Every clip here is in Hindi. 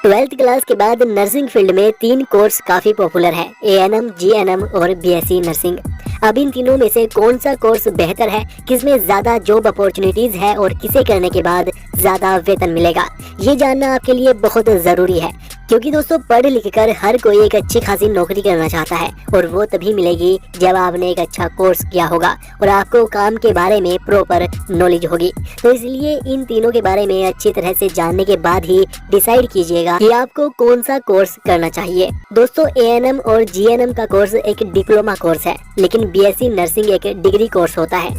12th क्लास के बाद नर्सिंग फील्ड में 3 कोर्स काफी पॉपुलर है, ANM, GNM और BSc नर्सिंग। अब इन तीनों में से कौन सा कोर्स बेहतर है, किसमें ज्यादा जॉब अपॉर्चुनिटीज है और किसे करने के बाद ज्यादा वेतन मिलेगा, ये जानना आपके लिए बहुत जरूरी है। क्योंकि दोस्तों पढ़ लिख कर हर कोई एक अच्छी खासी नौकरी करना चाहता है और वो तभी मिलेगी जब आपने एक अच्छा कोर्स किया होगा और आपको काम के बारे में प्रॉपर नॉलेज होगी। तो इसलिए इन तीनों के बारे में अच्छी तरह से जानने के बाद ही डिसाइड कीजिएगा कि आपको कौन सा कोर्स करना चाहिए। दोस्तों ANM और GNM का कोर्स एक डिप्लोमा कोर्स है, लेकिन BSc नर्सिंग एक डिग्री कोर्स होता है।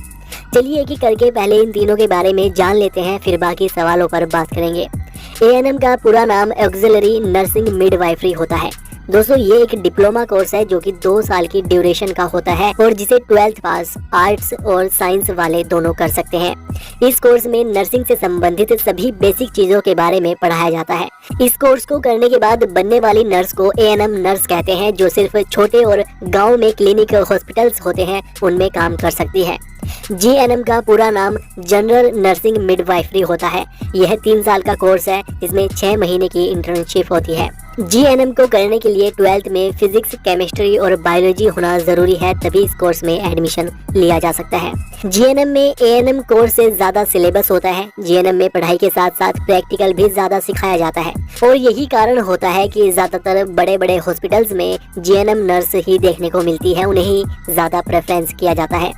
चलिए एक एक करके पहले इन तीनों के बारे में जान लेते हैं, फिर बाकी सवालों पर बात करेंगे। ANM का पूरा नाम ऑक्सिलरी नर्सिंग मिडवाइफरी होता है। दोस्तों ये एक डिप्लोमा कोर्स है जो कि 2 साल की ड्यूरेशन का होता है और जिसे 12th पास आर्ट्स और साइंस वाले दोनों कर सकते हैं। इस कोर्स में नर्सिंग से संबंधित सभी बेसिक चीजों के बारे में पढ़ाया जाता है। इस कोर्स को करने के बाद बनने वाली नर्स को ANM नर्स कहते हैं, जो सिर्फ छोटे और गाँव में क्लिनिक हॉस्पिटल्स होते हैं उनमें काम कर सकती है। GNM का पूरा नाम जनरल नर्सिंग मिडवाइफरी होता है। यह 3 साल का कोर्स है, इसमें 6 महीने की इंटर्नशिप होती है। GNM को करने के लिए 12th में फिजिक्स, केमिस्ट्री और बायोलॉजी होना जरूरी है, तभी इस कोर्स में एडमिशन लिया जा सकता है। GNM में ANM कोर्स से ज्यादा सिलेबस होता है। GNM में पढ़ाई के साथ साथ प्रैक्टिकल भी ज्यादा सिखाया जाता है और यही कारण होता है कि ज्यादातर बड़े बड़े हॉस्पिटल्स में GNM नर्स ही देखने को मिलती है, उन्हें ही ज्यादा प्रेफरेंस किया जाता है।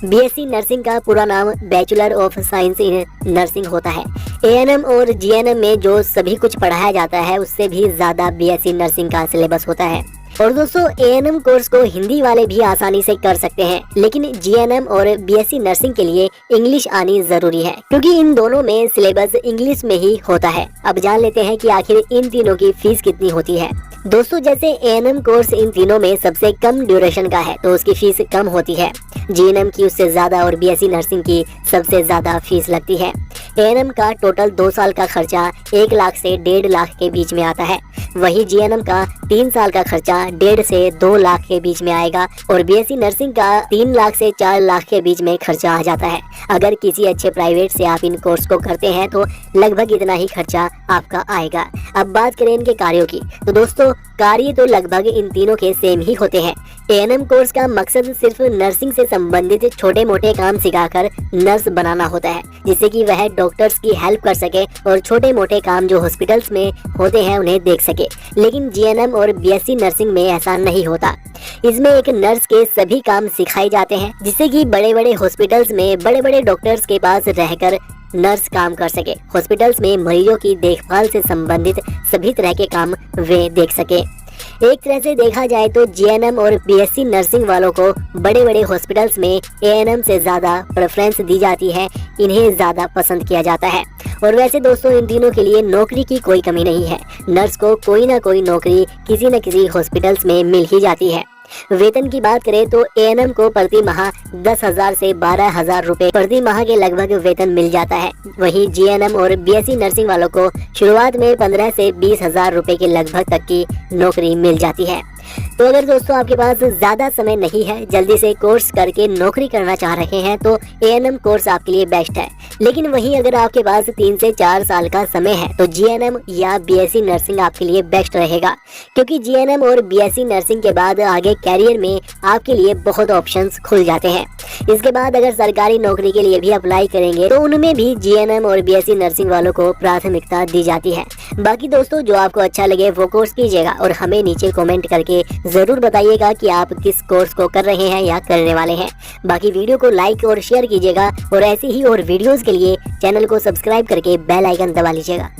BSc नर्सिंग का पूरा नाम bachelor of science in nursing होता है। ANM और GNM में जो सभी कुछ पढ़ाया जाता है उससे भी ज्यादा BSc नर्सिंग का सिलेबस होता है। और दोस्तों ANM कोर्स को हिंदी वाले भी आसानी से कर सकते हैं, लेकिन GNM और BSc नर्सिंग के लिए इंग्लिश आनी जरूरी है, क्योंकि इन दोनों में सिलेबस इंग्लिश में ही होता है। अब जान लेते हैं कि आखिर इन तीनों की फीस कितनी होती है। दोस्तों जैसे ANM कोर्स इन तीनों में सबसे कम ड्यूरेशन का है तो उसकी फीस कम होती है। GNM की उससे ज्यादा और BSc नर्सिंग की सबसे ज्यादा फीस लगती है। ANM का टोटल 2 साल का खर्चा 1 लाख से 1.5 लाख के बीच में आता है, वही GNM का 3 साल का खर्चा 1.5 से 2 लाख के बीच में आएगा और BSc नर्सिंग का 3 लाख से 4 लाख के बीच में खर्चा आ जाता है। अगर किसी अच्छे प्राइवेट से आप इन कोर्स को करते हैं तो लगभग इतना ही खर्चा आपका आएगा। अब बात करें इनके कार्यों की, तो दोस्तों कार्य तो लगभग इन तीनों के सेम ही होते हैं। ANM कोर्स का मकसद सिर्फ नर्सिंग से संबंधित छोटे मोटे काम सिखाकर नर्स बनाना होता है, जिससे कि वह डॉक्टर्स की हेल्प कर सके और छोटे मोटे काम जो हॉस्पिटल्स में होते हैं उन्हें देख सके। लेकिन GNM और BSc नर्सिंग में ऐसा नहीं होता। इसमें एक नर्स के सभी काम सिखाए जाते हैं, जिससे कि बड़े बड़े हॉस्पिटल्स में बड़े बड़े डॉक्टर्स के पास रहकर नर्स काम कर सके। हॉस्पिटल्स में मरीजों की देखभाल से संबंधित सभी तरह के काम वे देख सके। एक तरह से देखा जाए तो GNM और BSc नर्सिंग वालों को बड़े बड़े हॉस्पिटल्स में ANM से ज्यादा प्रेफरेंस दी जाती है, इन्हें ज्यादा पसंद किया जाता है। और वैसे दोस्तों इन तीनों के लिए नौकरी की कोई कमी नहीं है। नर्स को कोई ना कोई नौकरी किसी न किसी हॉस्पिटल्स में मिल ही जाती है। वेतन की बात करें तो ANM को प्रति माह 10,000 से 12,000 रुपए प्रति माह के लगभग वेतन मिल जाता है। वहीं GNM और BSc नर्सिंग वालों को शुरुआत में 15 से 20,000 रुपए के लगभग तक की नौकरी मिल जाती है। तो अगर दोस्तों आपके पास ज्यादा समय नहीं है, जल्दी से कोर्स करके नौकरी करना चाह रहे हैं तो ANM कोर्स आपके लिए बेस्ट है। लेकिन वहीं अगर आपके पास 3 से 4 साल का समय है तो GNM या BSc नर्सिंग आपके लिए बेस्ट रहेगा, क्योंकि GNM और BSc नर्सिंग के बाद आगे कैरियर में आपके लिए बहुत ऑप्शंस खुल जाते हैं। इसके बाद अगर सरकारी नौकरी के लिए भी अप्लाई करेंगे तो उनमें भी GNM और BSc नर्सिंग वालों को प्राथमिकता दी जाती है। बाकी दोस्तों जो आपको अच्छा लगे वो कोर्स कीजिएगा और हमें नीचे कमेंट करके जरूर बताइएगा कि आप किस कोर्स को कर रहे हैं या करने वाले हैं। बाकी वीडियो को लाइक और शेयर कीजिएगा और ऐसे ही और वीडियोस के लिए चैनल को सब्सक्राइब करके बेल आइकन दबा लीजिएगा।